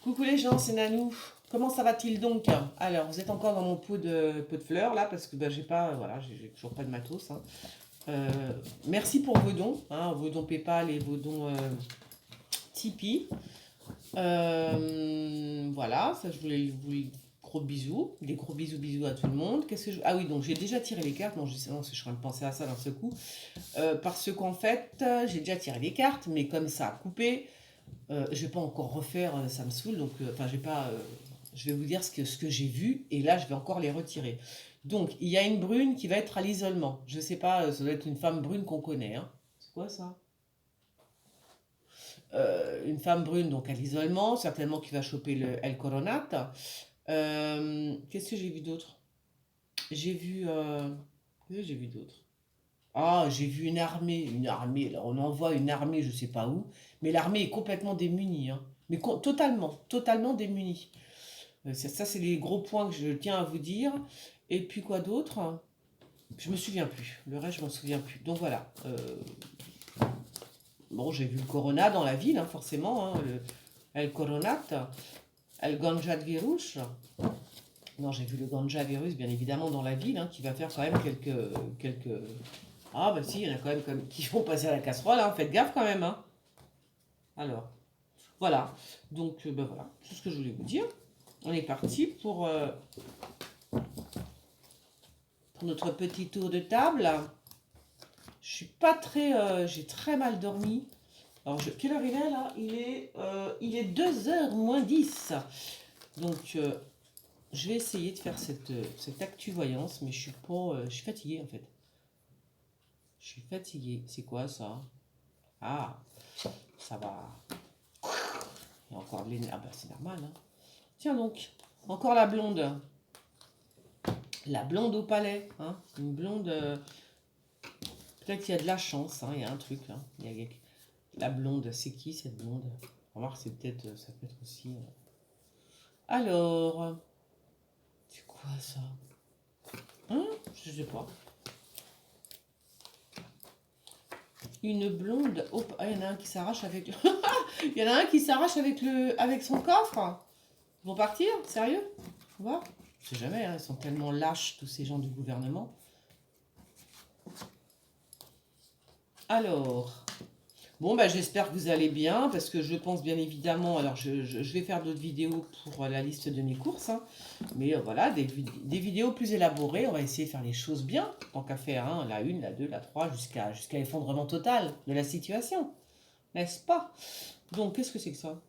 Coucou les gens, c'est Nanou. Comment ça va-t-il donc? Alors, vous êtes encore dans mon pot de fleurs là, parce que bah, j'ai pas, voilà, j'ai toujours pas de matos, hein. Euh, Merci pour vos dons PayPal et vos dons Tipeee. Voilà, ça je voulais vous gros bisous, des gros bisous à tout le monde. Ah oui, donc j'ai déjà tiré les cartes. Non, non, je suis en train de penser à ça dans ce coup. Parce qu'en fait, j'ai déjà tiré les cartes, mais comme ça a coupé. Je vais pas encore refaire, ça me saoule, donc enfin j'ai pas, je vais vous dire ce que j'ai vu et là je vais encore les retirer. Donc il y a une brune qui va être à l'isolement. Je sais pas, ça doit être une femme brune qu'on connaît, hein. C'est quoi ça? Une femme brune donc à l'isolement, certainement qui va choper le El Coronat. Qu'est-ce que j'ai vu d'autre? J'ai vu, qu'est-ce que j'ai vu d'autre? Ah, j'ai vu une armée, là, on envoie une armée, je sais pas où, mais l'armée est complètement démunie, hein. Mais totalement démunie. Ça, c'est les gros points que je tiens à vous dire. Et puis quoi d'autre? Je me souviens plus. Le reste, je m'en souviens plus. Donc voilà. Bon, j'ai vu le Corona dans la ville, hein, forcément, hein, le El Coronat, El Ganja de Virus. Non, j'ai vu le Ganja Virus, bien évidemment, dans la ville, hein, qui va faire quand même quelques... Ah, bah si, il y en a quand même qui vont passer à la casserole, hein. Faites gaffe quand même, hein. Alors, voilà. Donc, ben voilà, tout ce que je voulais vous dire. On est parti pour notre petit tour de table. Je suis pas très... j'ai très mal dormi. Alors, quelle heure il est là? Il est 2h moins 10. Donc, je vais essayer de faire cette actu-voyance, mais je suis pas... je suis fatiguée en fait. Je suis fatiguée. C'est quoi ça? Ah, ça va. Il y a encore de l'énergie. Ah bah c'est normal, hein. Tiens donc, encore la blonde. La blonde au palais, hein. Une blonde... peut-être qu'il y a de la chance, hein. Il y a un truc là. La blonde, c'est qui cette blonde? On va voir, c'est peut-être... ça peut être aussi... Alors... c'est quoi ça? Hein? Je sais pas. Une blonde... Oh, ah, il y en a un qui s'arrache avec... il y en a un qui s'arrache avec son coffre. Ils vont partir? Sérieux? On va voir. Je sais jamais, hein. Ils sont tellement lâches, tous ces gens du gouvernement. Alors... bon, bah, j'espère que vous allez bien, parce que je pense bien évidemment, alors je vais faire d'autres vidéos pour la liste de mes courses, hein, mais voilà, des vidéos plus élaborées, on va essayer de faire les choses bien, tant qu'à faire, hein, la 1, la 2, la 3, jusqu'à l'effondrement total de la situation, n'est-ce pas? Donc, qu'est-ce que c'est que ça?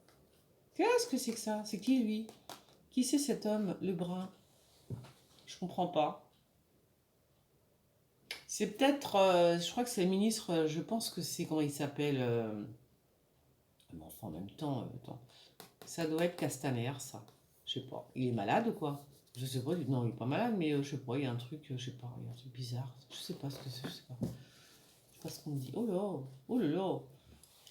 Qu'est-ce que c'est que ça? C'est qui lui? Qui c'est cet homme, le brun? Je comprends pas. C'est peut-être, je crois que c'est le ministre, je pense que c'est, comment il s'appelle, mais enfin en même temps, attends. Ça doit être Castaner, ça. Je sais pas. Il est malade ou quoi? Je sais pas. Non, il est pas malade, mais je sais pas. Il y a un truc, je sais pas. Il y a un truc bizarre. Je sais pas ce que c'est. Je sais pas. Je sais pas ce qu'on me dit. Oh là, oh là là.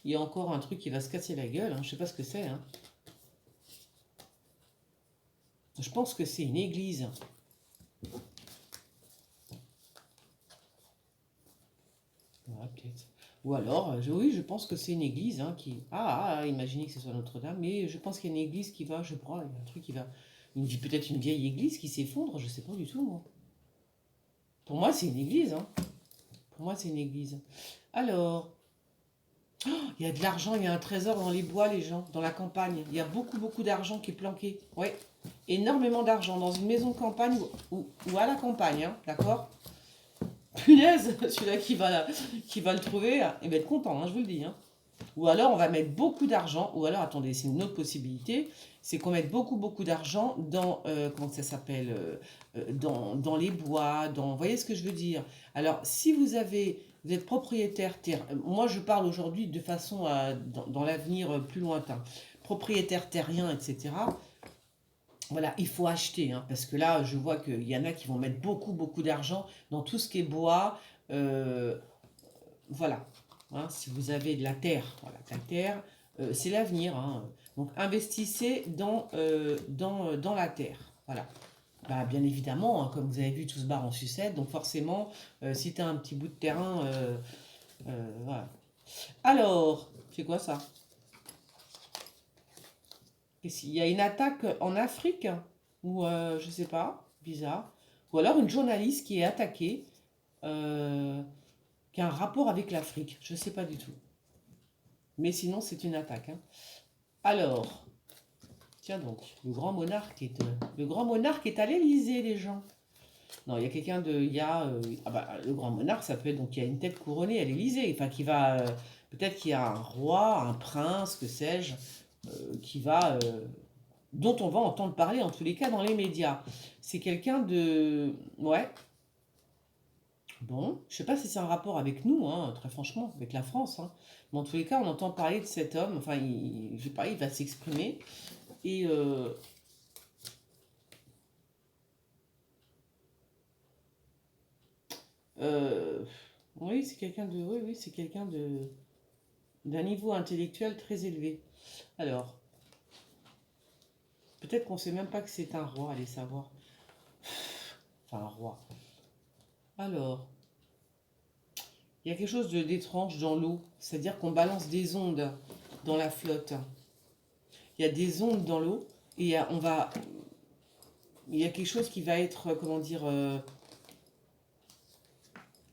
Il y a encore un truc qui va se casser la gueule, hein. Je sais pas ce que c'est, hein. Je pense que c'est une église. Ouais, peut-être. Ou alors, oui, je pense que c'est une église, hein, qui. Imaginez que ce soit Notre-Dame, mais je pense qu'il y a une église qui va, je crois, il y a un truc qui va. Peut-être une vieille église qui s'effondre, je sais pas du tout, moi. Pour moi, c'est une église, hein. Pour moi, c'est une église. Alors, il y a de l'argent, il y a un trésor dans les bois, les gens, dans la campagne. Il y a beaucoup d'argent qui est planqué. Ouais, énormément d'argent dans une maison de campagne ou à la campagne, hein, d'accord? Punaise, celui-là qui va le trouver, il va être content, hein, je vous le dis, hein. Ou alors, on va mettre beaucoup d'argent, ou alors, attendez, c'est une autre possibilité, c'est qu'on mette beaucoup d'argent dans, comment ça s'appelle, dans les bois, vous voyez ce que je veux dire? Alors, si vous êtes propriétaire terre, moi je parle aujourd'hui de façon dans l'avenir plus lointain, propriétaire terrien, etc. Voilà, il faut acheter, hein, parce que là, je vois qu'il y en a qui vont mettre beaucoup d'argent dans tout ce qui est bois, euh, voilà, hein, si vous avez de la terre, voilà, la terre, c'est l'avenir, hein. Donc investissez dans la terre. Voilà. Bah, bien évidemment, hein, comme vous avez vu, tout se barre en sucette. Donc forcément, si tu as un petit bout de terrain, voilà. Alors, c'est quoi ça? Il y a une attaque en Afrique, ou je sais pas, bizarre. Ou alors une journaliste qui est attaquée, euh, qui a un rapport avec l'Afrique. Je sais pas du tout. Mais sinon, c'est une attaque, hein. Alors, tiens donc, le grand monarque est à l'Élysée, les gens. Non, il y a quelqu'un de. Il y a. Ah bah, le grand monarque, ça peut être. Donc, il y a une tête couronnée à l'Élysée. Enfin, qui va. Peut-être qu'il y a un roi, un prince, que sais-je, qui va. Dont on va entendre parler, en tous les cas, dans les médias. C'est quelqu'un de. Ouais. Bon, je sais pas si c'est un rapport avec nous, hein, très franchement, avec la France, hein. Mais en tous les cas, on entend parler de cet homme. Enfin, je sais pas, il va s'exprimer. Et. Euh, oui, c'est quelqu'un de. Oui, oui, c'est quelqu'un de d'un niveau intellectuel très élevé. Alors, peut-être qu'on sait même pas que c'est un roi, allez savoir. Enfin, un roi. Alors, il y a quelque chose d'étrange dans l'eau, c'est-à-dire qu'on balance des ondes dans la flotte. Il y a des ondes dans l'eau et il y a quelque chose qui va être, comment dire,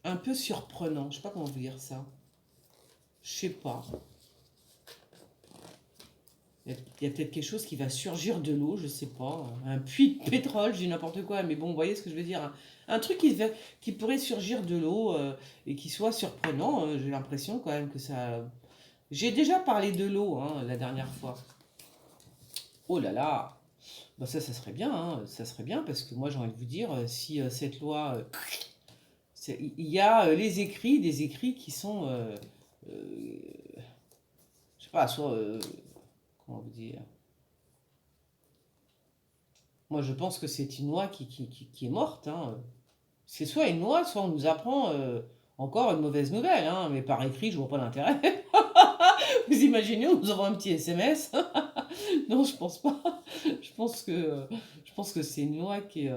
un peu surprenant. Je sais pas comment vous dire ça. Je sais pas. Il y a peut-être quelque chose qui va surgir de l'eau, je sais pas. Un puits de pétrole, je dis n'importe quoi, mais bon, vous voyez ce que je veux dire. Un truc qui pourrait surgir de l'eau et qui soit surprenant. J'ai l'impression quand même que ça. J'ai déjà parlé de l'eau, hein, la dernière fois. Oh là là, bah ça serait bien, hein, ça serait bien parce que moi j'ai envie de vous dire, si cette loi, il y a les écrits, des écrits qui sont, euh, je sais pas, soit, comment vous dire, moi je pense que c'est une loi qui est morte, hein. C'est soit une loi, soit on nous apprend encore une mauvaise nouvelle, hein, mais par écrit je vois pas l'intérêt. Vous imaginez, on nous envoie un petit SMS? Non, je pense pas. Je pense que, je pense que c'est une loi qui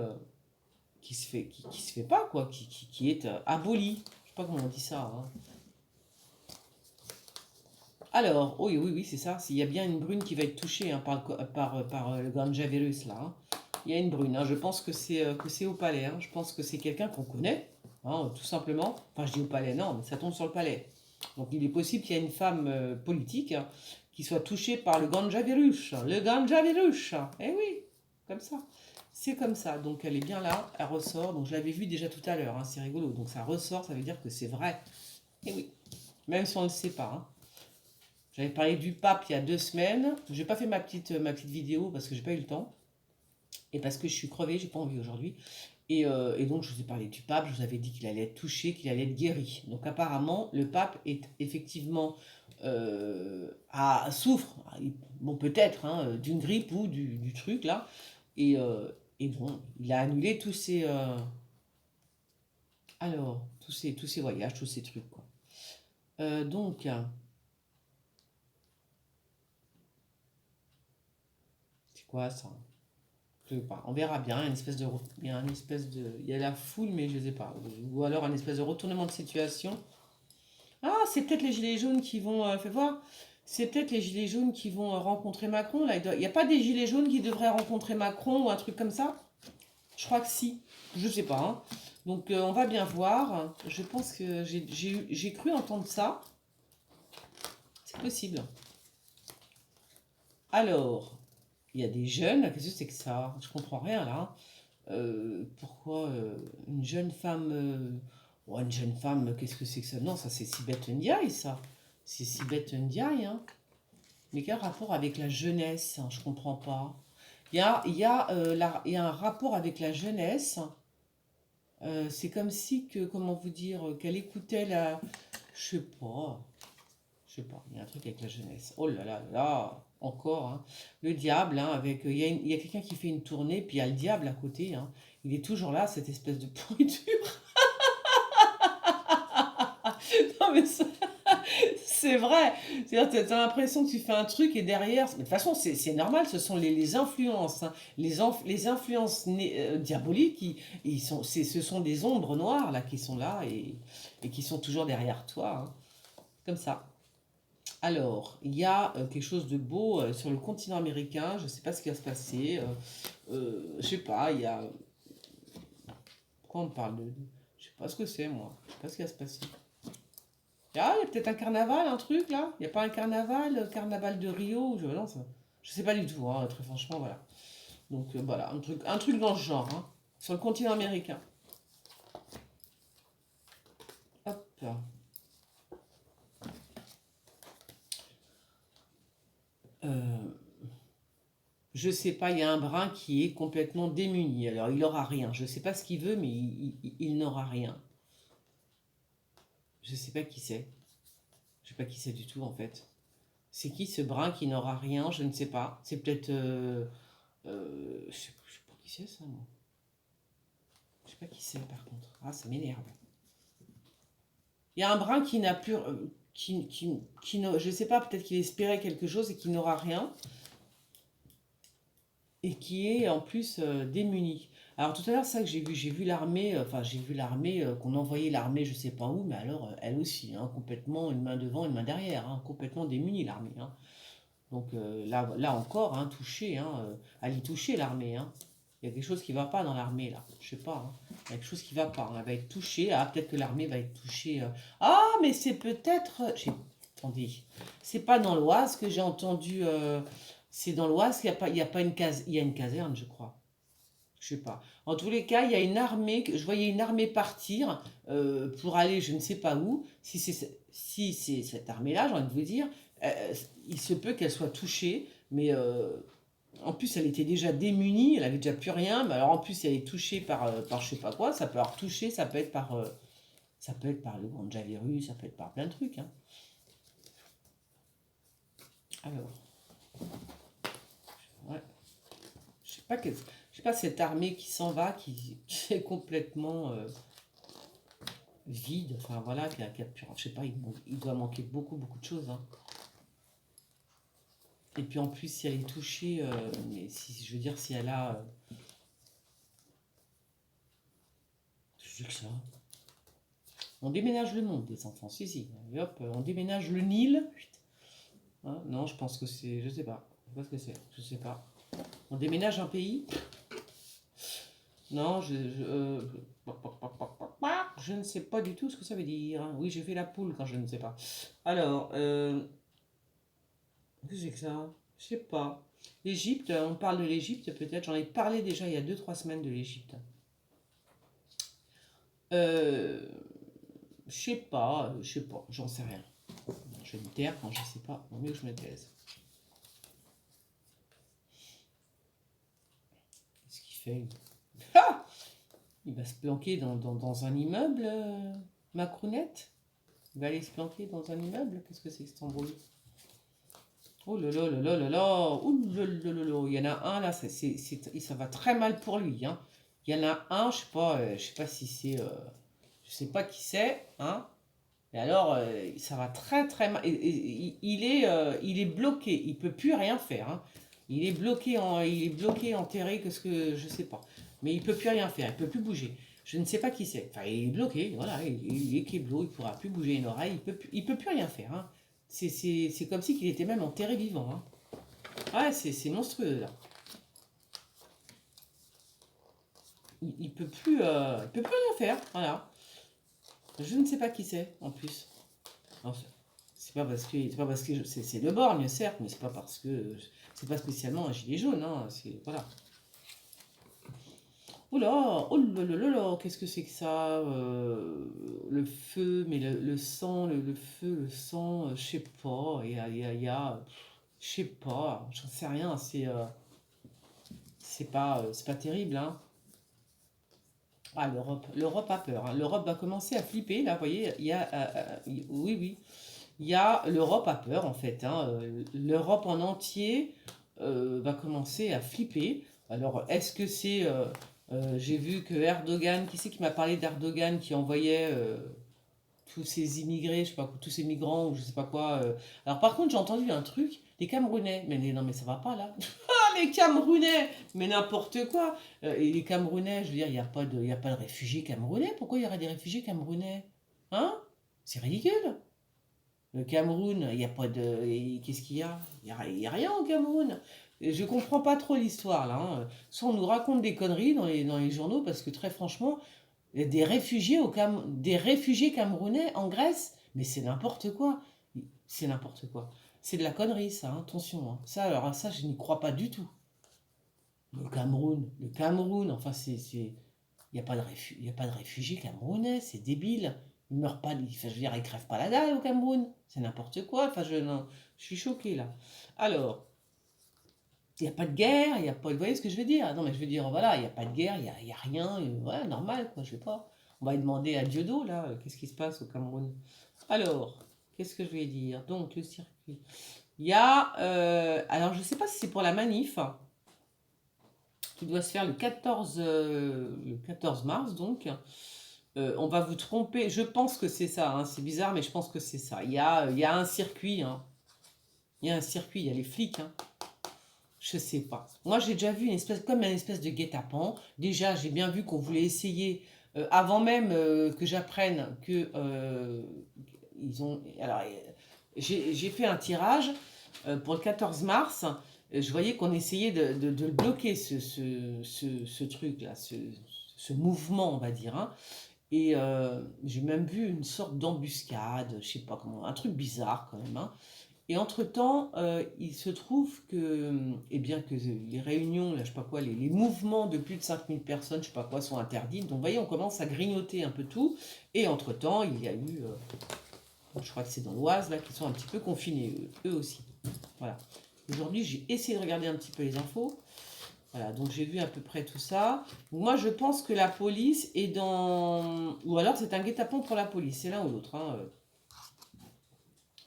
se fait pas, quoi, qui est abolie. Je sais pas comment on dit ça, hein. Alors, oui, oui, oui, c'est ça. Il y a bien une brune qui va être touchée, hein, par le ganja virus, là, hein. Il y a une brune, hein. Je pense que c'est au palais, hein. Je pense que c'est quelqu'un qu'on connaît, hein, tout simplement. Enfin, je dis au palais, non, mais ça tombe sur le palais. Donc, il est possible qu'il y ait une femme politique, hein, qui soit touchée par le ganja virus. Le ganja virus. Eh oui, comme ça. C'est comme ça. Donc, elle est bien là, elle ressort. Donc, je l'avais vu déjà tout à l'heure, hein, c'est rigolo. Donc, ça ressort, ça veut dire que c'est vrai. Eh oui, même si on ne le sait pas, hein. J'avais parlé du pape il y a 2 semaines. J'ai pas fait ma petite vidéo parce que j'ai pas eu le temps. Et parce que je suis crevée, j'ai pas envie aujourd'hui. Et donc, je vous ai parlé du pape, je vous avais dit qu'il allait être touché, qu'il allait être guéri. Donc, apparemment, le pape est effectivement souffre, bon, peut-être, hein, d'une grippe ou du truc là. Et bon, il a annulé tous ses voyages, tous ces trucs, quoi. Donc, c'est quoi ça? Je sais pas, on verra bien, il y a la foule, mais je ne sais pas. Ou alors un espèce de retournement de situation. Ah, c'est peut-être les gilets jaunes qui vont, fais voir, c'est peut-être les gilets jaunes qui vont rencontrer Macron, là. Il n'y a pas des gilets jaunes qui devraient rencontrer Macron ou un truc comme ça? Je crois que si, je sais pas, hein. Donc on va bien voir. Je pense que j'ai cru entendre ça. C'est possible. Alors, il y a des jeunes, qu'est-ce que c'est que ça? Je comprends rien là. Pourquoi une jeune femme. Oh, une jeune femme, qu'est-ce que c'est que ça? Non, ça c'est Sibeth Ndiaye, ça. C'est Sibeth Ndiaye, hein. Mais quel rapport avec la jeunesse, hein, je comprends pas. Il y a un rapport avec la jeunesse. C'est comme si que, comment vous dire, qu'elle écoutait la. Je sais pas. Je sais pas, il y a un truc avec la jeunesse. Oh là là là, encore, hein. Le diable, hein, il y a quelqu'un qui fait une tournée, puis il y a le diable à côté, hein. Il est toujours là, cette espèce de pourriture. Non mais c'est vrai. C'est-à-dire, t'as l'impression que tu fais un truc et derrière. Mais de toute façon, c'est normal, ce sont les influences, hein. Les influences diaboliques, ce sont des ombres noires là qui sont là et qui sont toujours derrière toi, hein. Comme ça. Alors, il y a quelque chose de beau sur le continent américain. Je ne sais pas ce qui va se passer. Je sais pas, il y a... Pourquoi on parle de... Je sais pas ce que c'est, moi. Je sais pas ce qui va se passer. Ah, il y a peut-être un carnaval, un truc, là? Il n'y a pas un carnaval, carnaval de Rio? Non, je sais pas du tout, hein, très franchement, voilà. Donc, voilà, un truc dans ce genre, hein, sur le continent américain. Hop. Euh, je sais pas, il y a un brun qui est complètement démuni. Alors, il n'aura rien. Je sais pas ce qu'il veut, mais il n'aura rien. Je sais pas qui c'est. Je sais pas qui c'est du tout, en fait. C'est qui ce brun qui n'aura rien? Je ne sais pas. C'est peut-être... je sais pas qui c'est, ça, moi. Je sais pas qui c'est, par contre. Ah, ça m'énerve. Il y a un brun qui n'a plus... je sais pas, peut-être qu'il espérait quelque chose et qui n'aura rien. Et qui est en plus démuni. Alors tout à l'heure, ça que j'ai vu l'armée, j'ai vu l'armée, qu'on envoyait l'armée je sais pas où, mais alors elle aussi, hein, complètement une main devant, une main derrière, hein, complètement démunie l'armée. Hein. Donc là encore, hein, touché, hein, à l'y toucher l'armée. Hein. Il y a quelque chose qui va pas dans l'armée là, je sais pas. Hein. Il y a quelque chose qui va pas. Hein. Elle va être touchée. Ah, peut-être que l'armée va être touchée. Ah, mais c'est peut-être. Attendez, c'est pas dans l'Oise que j'ai entendu. C'est dans l'Oise qu'il n'y a pas, il y a pas une case, il y a une caserne, je crois. Je sais pas. En tous les cas, il y a une armée. Je voyais une armée partir pour aller, je ne sais pas où. Si c'est cette armée-là, j'ai envie de vous dire, il se peut qu'elle soit touchée, mais en plus, elle était déjà démunie, elle avait déjà plus rien. Mais alors en plus, elle est touchée par je sais pas quoi. Ça peut avoir touché, ça peut être par le coronavirus, ça peut être par plein de trucs. Hein. Alors, ouais. Je sais pas cette armée qui s'en va, qui est complètement vide. Enfin voilà, je sais pas, il doit manquer beaucoup de choses. Hein. Et puis en plus, si elle est touchée, mais si je veux dire, si elle a, je dis que ça. On déménage le monde des enfants, si. Et hop, on déménage le Nil. Hein, non, je pense que c'est, je sais pas. Je sais pas ce que c'est, je sais pas. On déménage un pays. Non, je ne sais pas du tout ce que ça veut dire. Oui, j'ai fait la poule quand je ne sais pas. Alors, qu'est-ce que c'est que ça? Je sais pas. L'Égypte, on parle de l'Égypte peut-être. J'en ai parlé déjà il y a 2 3 semaines de l'Égypte. Euh, je sais pas, j'en sais rien. Je vais me taire quand je sais pas. Vaut mieux que je me taise. Qu'est-ce qu'il fait? Ah, il va se planquer dans un immeuble, Macrounette. Il va aller se planquer dans un immeuble. Qu'est-ce que c'est que cet embrouille? Oh là là là là là là. Ouh là là là là. Il y en a un là, ça va très mal pour lui. Hein. Il y en a un, je sais pas si c'est, je sais pas qui c'est, hein. Et alors, ça va très mal. Il est bloqué. Il peut plus rien faire. Hein. Il est bloqué, enterré, qu'est-ce que je sais pas. Mais il peut plus rien faire. Il peut plus bouger. Je ne sais pas qui c'est. Enfin, il est bloqué. Voilà, il est kéblo. Il pourra plus bouger une oreille. Il peut plus rien faire. Hein. C'est comme si qu'il était même enterré vivant. Hein. Ouais, c'est monstrueux là. Il peut plus rien faire. Voilà. Je ne sais pas qui c'est en plus. Non, c'est pas parce que c'est le Borgne, certes, mais c'est pas parce que c'est pas spécialement un gilet jaune, hein, c'est voilà. Oula, oh là là là là, qu'est-ce que c'est que ça? Le feu, mais le sang, le feu, le sang, je sais pas, je sais pas, j'en sais rien, c'est pas terrible, hein. Ah, l'Europe a peur, hein. L'Europe va commencer à flipper, là, vous voyez, oui, oui, il y a l'Europe a peur en fait. Hein. L'Europe en entier va commencer à flipper. Alors est-ce que c'est... j'ai vu que Erdogan, qui c'est qui m'a parlé d'Erdogan qui envoyait tous ces immigrés, je sais pas, tous ces migrants ou je sais pas quoi. Alors par contre j'ai entendu un truc, les Camerounais, mais non mais ça va pas là. Ah les Camerounais, mais n'importe quoi. Et les Camerounais, je veux dire, il y a pas de réfugiés camerounais. Pourquoi il y aurait des réfugiés camerounais? Hein? C'est ridicule. Le Cameroun, il n'y a pas de... Qu'est-ce qu'il y a? Il y a rien au Cameroun. Et je comprends pas trop l'histoire, là, hein. Soit on nous raconte des conneries dans les journaux, parce que très franchement, il y a des réfugiés camerounais en Grèce, mais c'est n'importe quoi. C'est n'importe quoi. C'est de la connerie, ça, hein, attention, hein. Ça, alors ça, je n'y crois pas du tout. Le Cameroun, enfin, il n'y a pas il y a pas de réfugiés camerounais, c'est débile. Ils meurent pas, enfin, je veux dire, ils crèvent pas la dalle au Cameroun. C'est n'importe quoi. Enfin, non, je suis choquée là. Alors, il n'y a pas de guerre, il n'y a pas de... Vous voyez ce que je veux dire? Non, mais je veux dire, voilà, il n'y a pas de guerre, il y a rien. Voilà, normal, quoi, je sais pas. On va demander à Dieudo, là, qu'est-ce qui se passe au Cameroun. Alors, qu'est-ce que je vais dire? Donc, le circuit. Il y a... alors, je sais pas si c'est pour la manif, hein, qui doit se faire le 14 mars, donc. On va vous tromper, je pense que c'est ça, hein, c'est bizarre, mais je pense que c'est ça. Il y a un circuit, hein. Il y a un circuit, il y a les flics, hein. Je sais pas. Moi, j'ai déjà vu comme une espèce de guet-apens. Déjà, j'ai bien vu qu'on voulait essayer, avant même que j'apprenne que ils ont. Alors, j'ai fait un tirage pour le 14 mars. Je voyais qu'on essayait de le bloquer, ce truc-là, ce mouvement, on va dire, hein. Et j'ai même vu une sorte d'embuscade, je sais pas comment, un truc bizarre quand même, hein. Et entre-temps, il se trouve que, eh bien, que les réunions, là, je sais pas quoi, les mouvements de plus de 5000 personnes, je sais pas quoi, sont interdits. Donc, vous voyez, on commence à grignoter un peu tout. Et entre-temps, il y a eu, je crois que c'est dans l'Oise, là, qui sont un petit peu confinés, eux aussi. Voilà. Aujourd'hui, j'ai essayé de regarder un petit peu les infos. Voilà, donc j'ai vu à peu près tout ça. Moi, je pense que la police est dans... Ou alors c'est un guet-apens pour la police, c'est l'un ou l'autre, hein.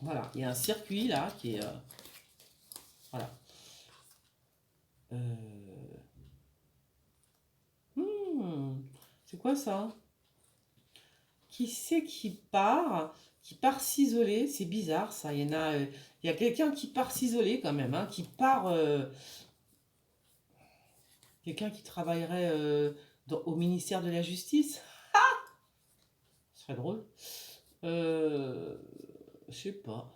Voilà, il y a un circuit là qui est... voilà. C'est quoi ça? Qui c'est qui part? Qui part s'isoler? C'est bizarre ça. Il y a quelqu'un qui part s'isoler quand même, hein, qui part... quelqu'un qui travaillerait au ministère de la Justice. Ce serait drôle. Je sais pas.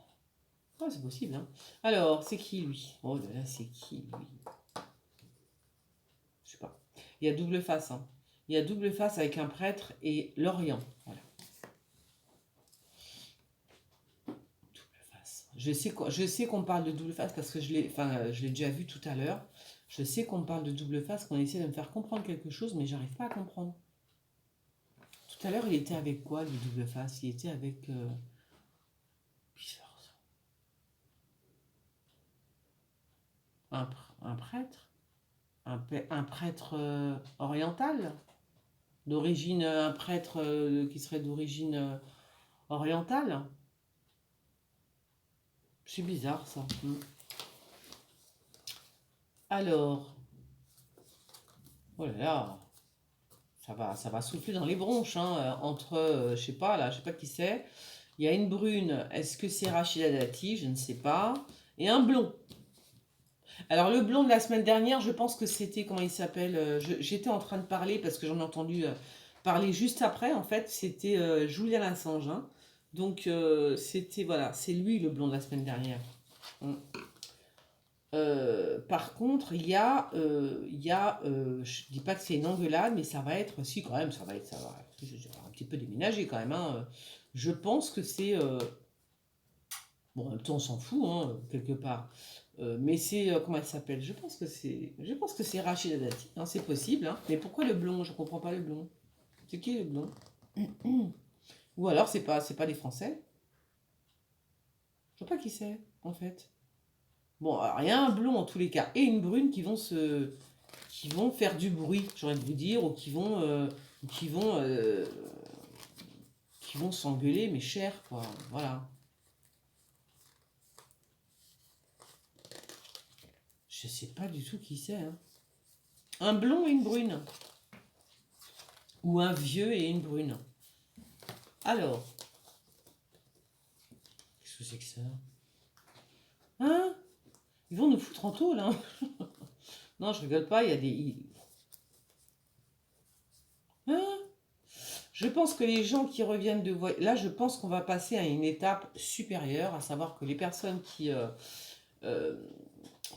Ah, c'est possible, hein. Alors, c'est qui lui? Oh là là, c'est qui lui? Je sais pas. Il y a double face, hein. Il y a double face avec un prêtre et l'Orient. Voilà. Double face. Je sais qu'on parle de double face parce que je l'ai déjà vu tout à l'heure. Je sais qu'on parle de double face, qu'on essaie de me faire comprendre quelque chose, mais j'arrive pas à comprendre. Tout à l'heure, il était avec quoi, le double face? Il était avec... bizarre, ça. Un prêtre? Un prêtre oriental? D'origine, un prêtre qui serait d'origine orientale? C'est bizarre ça. Alors, oh là là, ça va souffler dans les bronches, hein, entre, je sais pas là, je sais pas qui c'est. Il y a une brune, est-ce que c'est Rachida Dati? Je ne sais pas. Et un blond. Alors le blond de la semaine dernière, je pense que c'était, comment il s'appelle, j'étais en train de parler parce que j'en ai entendu parler juste après, en fait, c'était Julian Assange, hein. Donc c'était, voilà, c'est lui le blond de la semaine dernière. Par contre, je dis pas que c'est une engueulade, mais ça va être, si quand même, ça va un petit peu déménager quand même, hein. Je pense que c'est, bon, en même temps, on s'en fout, hein, quelque part. Mais c'est, comment elle s'appelle? Je pense que c'est Rachida Dati, hein, c'est possible, hein. Mais pourquoi le blond? Je comprends pas le blond. C'est qui le blond? Ou alors c'est pas des Français? Je vois pas qui c'est, en fait. Bon, alors il y a un blond en tous les cas et une brune qui vont faire du bruit, j'aurais envie de vous dire, ou qui vont, euh, qui vont s'engueuler, mais cher, quoi. Voilà. Je sais pas du tout qui c'est, hein. Un blond et une brune. Ou un vieux et une brune. Alors, qu'est-ce que c'est que ça? Hein? Ils vont nous foutre en tôle, hein. Non, je rigole pas, il y a des... Hein? Je pense que les gens qui reviennent de voyage... Là, je pense qu'on va passer à une étape supérieure, à savoir que les personnes euh,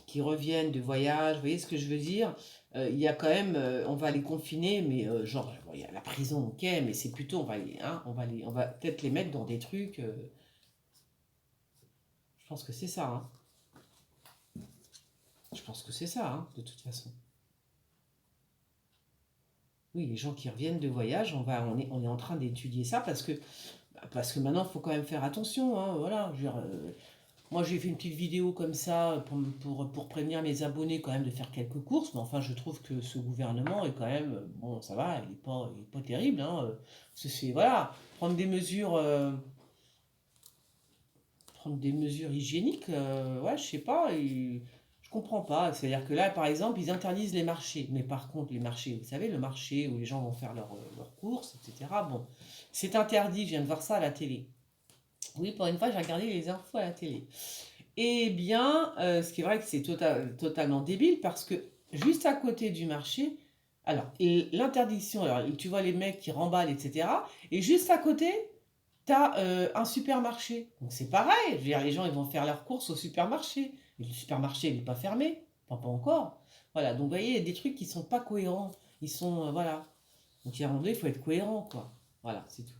qui reviennent de voyage, vous voyez ce que je veux dire? Il y a quand même, on va les confiner, mais genre, bon, il y a la prison, ok, mais c'est plutôt, on va peut-être les mettre dans des trucs. Je pense que c'est ça, hein. Je pense que c'est ça, hein, de toute façon. Oui, les gens qui reviennent de voyage, on est en train d'étudier ça parce que maintenant, il faut quand même faire attention, hein, voilà. Je veux dire, moi, j'ai fait une petite vidéo comme ça pour prévenir mes abonnés quand même de faire quelques courses, mais enfin, je trouve que ce gouvernement est quand même, bon, ça va, il est pas terrible, hein. Voilà, prendre des mesures hygiéniques, ouais, je sais pas, je comprends pas. C'est-à-dire que là, par exemple, ils interdisent les marchés, mais par contre, les marchés, vous savez, le marché où les gens vont faire leurs courses, etc. Bon, c'est interdit. Je viens de voir ça à la télé. Oui, pour une fois, j'ai regardé les infos à la télé. Eh bien, ce qui est vrai que c'est totalement débile parce que juste à côté du marché, alors l'interdiction, alors tu vois les mecs qui remballent, etc. Et juste à côté, t'as un supermarché. Donc c'est pareil, je veux dire, les gens ils vont faire leurs courses au supermarché. Et le supermarché il n'est pas fermé, enfin, pas encore. Voilà, donc vous voyez, il y a des trucs qui sont pas cohérents. Ils sont, voilà. Donc il y a un moment donné, il faut être cohérent, quoi. Voilà, c'est tout.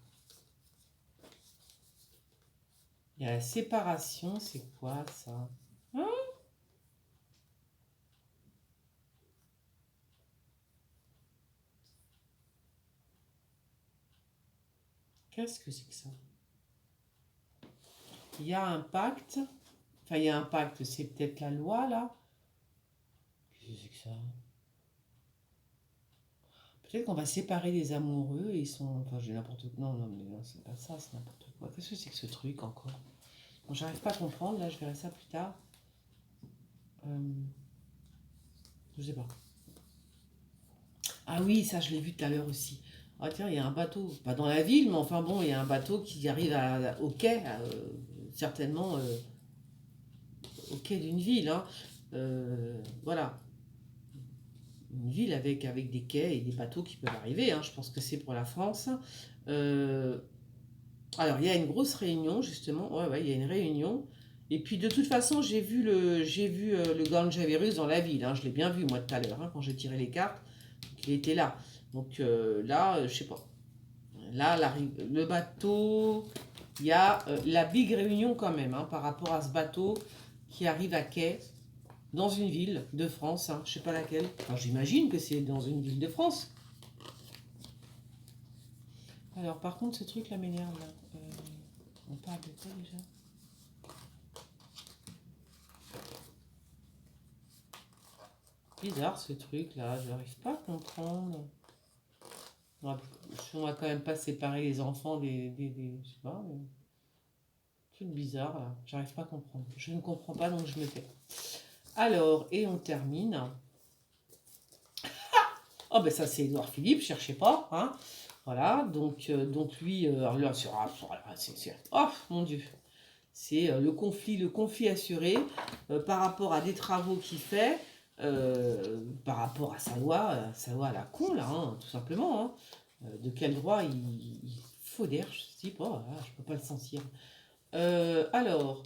Il y a la séparation, c'est quoi ça? Hein. Qu'est-ce que c'est que ça? Il y a un pacte. Enfin, il y a un pacte, c'est peut-être la loi, là. Qu'est-ce que c'est que ça? Peut-être qu'on va séparer les amoureux et ils sont. Enfin, j'ai n'importe quoi. Non, non, mais non, c'est pas ça, c'est n'importe quoi. Qu'est-ce que c'est que ce truc encore? Bon, j'arrive pas à comprendre, là, je verrai ça plus tard. Euh, je sais pas. Ah oui, ça, je l'ai vu tout à l'heure aussi. Ah tiens, il y a un bateau, pas dans la ville, mais enfin bon, il y a un bateau qui arrive au quai, certainement au quai d'une ville, hein. Voilà, une ville avec des quais et des bateaux qui peuvent arriver, hein. Je pense que c'est pour la France. Euh, alors, il y a une grosse réunion, justement. Ouais, ouais, il y a une réunion. Et puis, de toute façon, j'ai vu le Ganjavirus dans la ville, hein. Je l'ai bien vu, moi, tout à l'heure, hein, quand j'ai tiré les cartes. Donc, il était là. Donc, là, je sais pas. Là, le bateau, il y a la big réunion quand même, hein, par rapport à ce bateau qui arrive à quai dans une ville de France, hein, je sais pas laquelle. Enfin, j'imagine que c'est dans une ville de France. Alors, par contre, ce truc-là m'énerve, là. On parle de quoi déjà? Bizarre ce truc-là, j'arrive pas à comprendre. On va quand même pas séparer les enfants je sais pas, truc bizarre là, j'arrive pas à comprendre. Je ne comprends pas donc je me tais. Alors, et on termine. Oh ben ça c'est Édouard Philippe, cherchez pas, hein. Voilà, donc lui, alors là, oh mon Dieu, c'est le conflit assuré par rapport à des travaux qu'il fait, par rapport à sa loi à la con là, hein, tout simplement, hein. De quel droit il faut d'air, je dis pas, oh, je peux pas le sentir. Alors,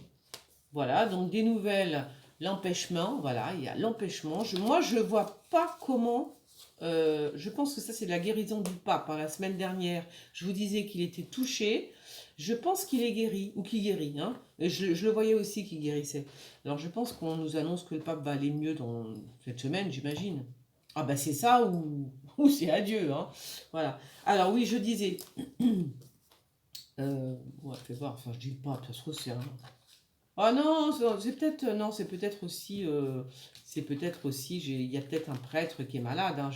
voilà, donc des nouvelles, l'empêchement, voilà, il y a l'empêchement. Moi, je vois pas comment. Je pense que ça, c'est de la guérison du pape, hein. La semaine dernière, je vous disais qu'il était touché. Je pense qu'il est guéri, ou qu'il guérit, hein. Et je le voyais aussi qu'il guérissait. Alors, je pense qu'on nous annonce que le pape va aller mieux dans cette semaine, j'imagine. Ah, bah, c'est ça ou c'est adieu, hein. Voilà. Alors, oui, je disais. Ouais, fais voir, enfin, je dis le pape, ça se resserre. Ah non, c'est peut-être non, c'est peut-être aussi il y a peut-être un prêtre qui est malade, hein,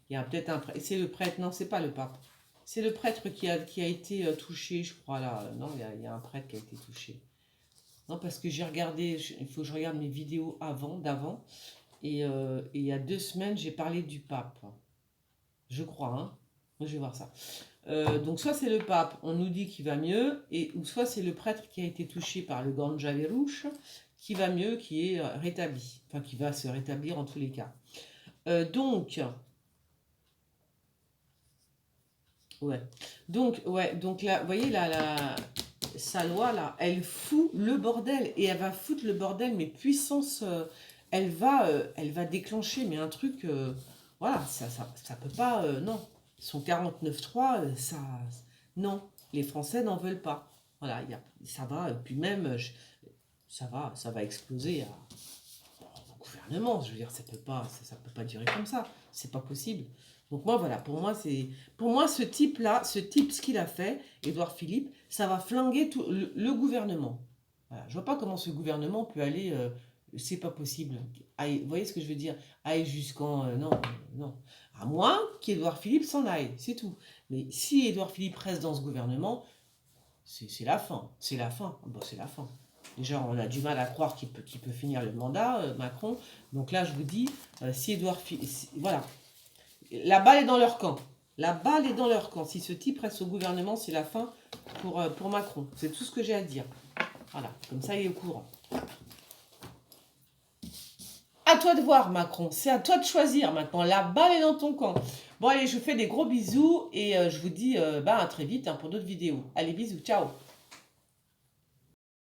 il y a peut-être un prêtre, c'est le prêtre, non, c'est pas le pape. C'est le prêtre qui a été touché, je crois là. Non, il y a un prêtre qui a été touché. Non, parce que j'ai regardé, il faut que je regarde mes vidéos d'avant, et il y a 2 semaines, j'ai parlé du pape. Je crois, hein. Moi, je vais voir ça. Donc soit c'est le pape, on nous dit qu'il va mieux, ou soit c'est le prêtre qui a été touché par le Ganjaverouche, qui va mieux, qui est rétabli, enfin qui va se rétablir en tous les cas. Donc, Ouais. Donc là, vous voyez, sa loi, là, elle fout le bordel. Et elle va foutre le bordel, mais puissance, elle va déclencher, mais un truc, voilà, ça peut pas, non. Son 49.3, ça, non, les Français n'en veulent pas. Voilà, ça va, puis même, ça va exploser au gouvernement. Je veux dire, ça peut pas durer comme ça. C'est pas possible. Donc moi, voilà, pour moi, ce type-là, ce qu'il a fait, Édouard Philippe, ça va flinguer tout le gouvernement. Voilà, je vois pas comment ce gouvernement peut aller, c'est pas possible. Vous voyez ce que je veux dire? Aller jusqu'en, non, non. À moins qu'Édouard Philippe s'en aille, c'est tout. Mais si Édouard Philippe reste dans ce gouvernement, c'est la fin. C'est la fin. Bon, c'est la fin. Déjà, on a du mal à croire qu'il peut finir le mandat, Macron. Donc là, je vous dis, si Édouard Philippe... voilà. La balle est dans leur camp. La balle est dans leur camp. Si ce type reste au gouvernement, c'est la fin pour Macron. C'est tout ce que j'ai à dire. Voilà. Comme ça, il est au courant. À toi de voir, Macron. C'est à toi de choisir maintenant. La balle est dans ton camp. Bon, allez, je vous fais des gros bisous et je vous dis à très vite pour d'autres vidéos. Allez, bisous. Ciao.